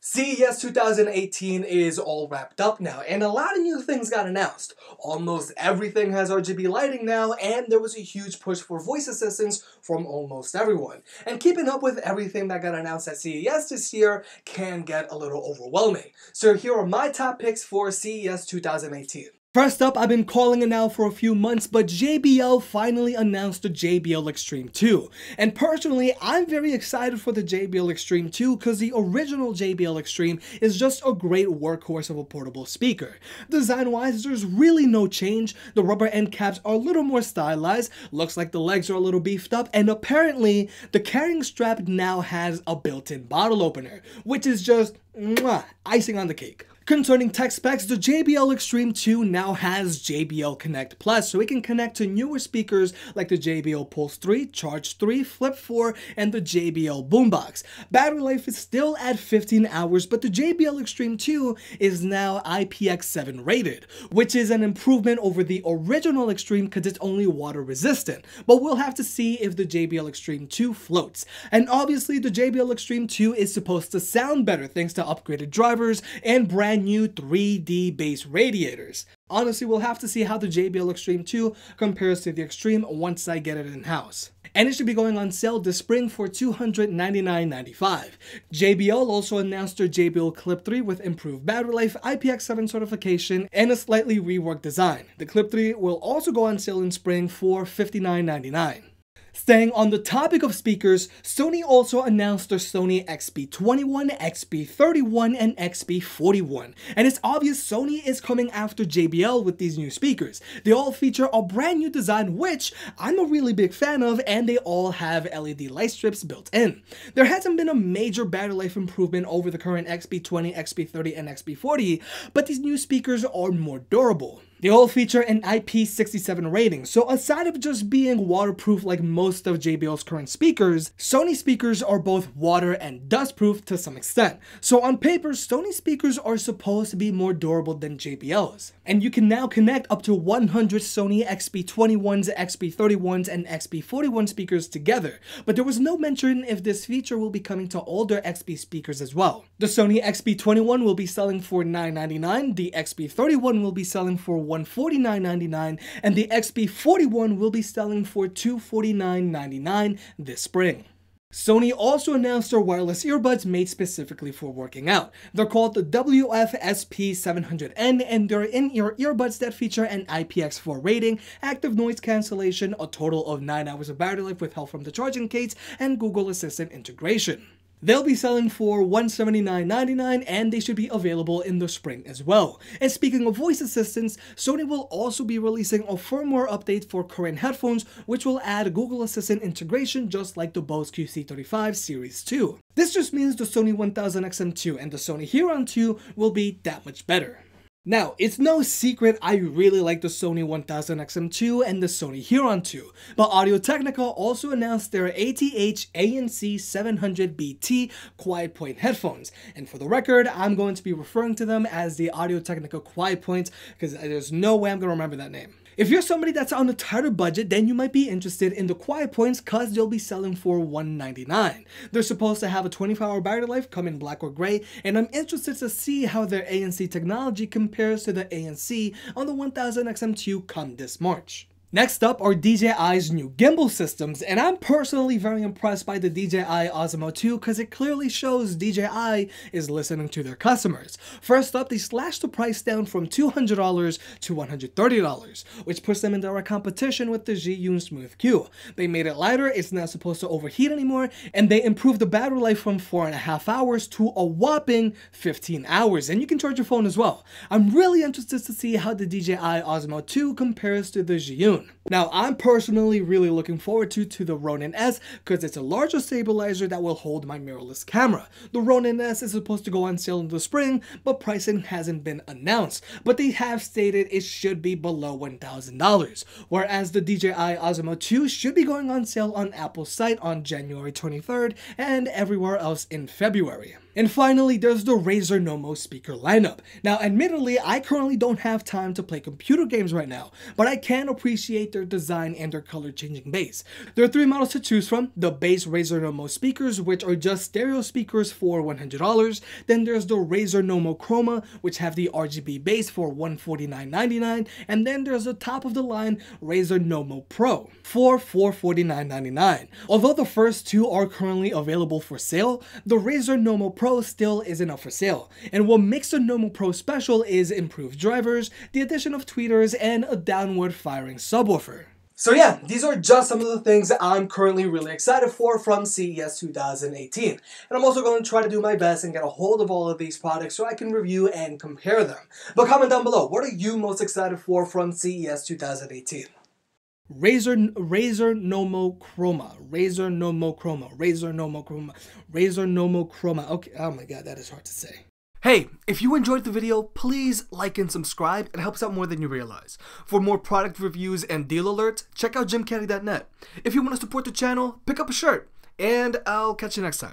CES 2018 is all wrapped up now, and a lot of new things got announced. Almost everything has RGB lighting now, and there was a huge push for voice assistants from almost everyone. And keeping up with everything that got announced at CES this year can get a little overwhelming. So here are my top picks for CES 2018. First up, I've been calling it now for a few months, but JBL finally announced the JBL Xtreme 2. And personally, I'm very excited for the JBL Xtreme 2 because the original JBL Xtreme is just a great workhorse of a portable speaker. Design-wise, there's really no change. The rubber end caps are a little more stylized, looks like the legs are a little beefed up, and apparently, the carrying strap now has a built-in bottle opener, which is just icing on the cake. Concerning tech specs, the JBL Xtreme 2 now has JBL Connect Plus, so it can connect to newer speakers like the JBL Pulse 3, Charge 3, Flip 4, and the JBL Boombox. Battery life is still at 15 hours, but the JBL Xtreme 2 is now IPX7 rated, which is an improvement over the original Xtreme because it's only water resistant. But we'll have to see if the JBL Xtreme 2 floats. And obviously, the JBL Xtreme 2 is supposed to sound better thanks to upgraded drivers and brand new 3D base radiators. Honestly, we'll have to see how the JBL Xtreme 2 compares to the Xtreme once I get it in-house. And it should be going on sale this spring for $299.95. JBL also announced their JBL Clip 3 with improved battery life, IPX7 certification, and a slightly reworked design. The Clip 3 will also go on sale in spring for $59.99. Staying on the topic of speakers, Sony also announced their Sony Xp21, Xp31, and Xp41. And it's obvious Sony is coming after JBL with these new speakers. They all feature a brand new design, which I'm a really big fan of, and they all have LED light strips built in. There hasn't been a major battery life improvement over the current Xp20, Xp30, and Xp40, but these new speakers are more durable. They all feature an IP67 rating, so aside of just being waterproof like most of JBL's current speakers, Sony speakers are both water and dust proof to some extent. So on paper, Sony speakers are supposed to be more durable than JBL's. And you can now connect up to 100 Sony Xp21s, Xp31s, and Xp41 speakers together, but there was no mention if this feature will be coming to older Xp speakers as well. The Sony Xp21 will be selling for $999, the Xp31 will be selling for $149.99, and the Xp41 will be selling for $249.99 this spring. Sony also announced their wireless earbuds made specifically for working out. They're called the WF-SP700N, and they're in-ear earbuds that feature an IPX4 rating, active noise cancellation, a total of 9 hours of battery life with help from the charging case, and Google Assistant integration. They'll be selling for $179.99, and they should be available in the spring as well. And speaking of voice assistants, Sony will also be releasing a firmware update for current headphones, which will add Google Assistant integration just like the Bose QC35 Series 2. This just means the Sony 1000XM2 and the Sony Huron 2 will be that much better. Now, it's no secret I really like the Sony 1000XM2 and the Sony Huron 2, but Audio-Technica also announced their ATH-ANC700BT QuietPoint headphones, and for the record, I'm going to be referring to them as the Audio-Technica QuietPoint because there's no way I'm going to remember that name. If you're somebody that's on a tighter budget, then you might be interested in the QuietPoints because they'll be selling for $199. They're supposed to have a 24-hour battery life, come in black or gray, and I'm interested to see how their ANC technology compares to the ANC on the 1000XM2 come this March. Next up are DJI's new gimbal systems, and I'm personally very impressed by the Dji Osmo 2 because it clearly shows DJI is listening to their customers. First up, they slashed the price down from $200 to $130, which puts them in direct competition with the Zhiyun Smooth Q. They made it lighter, it's not supposed to overheat anymore, and they improved the battery life from 4.5 hours to a whopping 15 hours, and you can charge your phone as well. I'm really interested to see how the DJI Osmo 2 compares to the Zhiyun. Now, I'm personally really looking forward to the Ronin S because it's a larger stabilizer that will hold my mirrorless camera. The Ronin S is supposed to go on sale in the spring, but pricing hasn't been announced. But they have stated it should be below $1,000, whereas the DJI Osmo 2 should be going on sale on Apple's site on January 23rd and everywhere else in February. And finally, there's the Razer Nommo speaker lineup. Now, admittedly, I currently don't have time to play computer games right now, but I can appreciate their design and their color-changing base. There are 3 models to choose from: the base Razer Nommo speakers, which are just stereo speakers for $100. Then there's the Razer Nommo Chroma, which have the RGB base for $149.99, and then there's the top-of-the-line Razer Nommo Pro for $449.99. Although the first two are currently available for sale, the Razer Nommo Pro still isn't up for sale, and what makes the Nommo Pro special is improved drivers, the addition of tweeters, and a downward firing subwoofer. So yeah, these are just some of the things that I'm currently really excited for from CES 2018. And I'm also going to try to do my best and get a hold of all of these products so I can review and compare them. But comment down below, what are you most excited for from CES 2018? Razer Nommo Chroma, Razer Nommo Chroma, Razer Nommo Chroma, Razer Nommo Chroma. Okay, oh my god, that is hard to say. Hey, if you enjoyed the video, please like and subscribe. It helps out more than you realize. For more product reviews and deal alerts, check out gymcaddy.net. If you want to support the channel, pick up a shirt, and I'll catch you next time.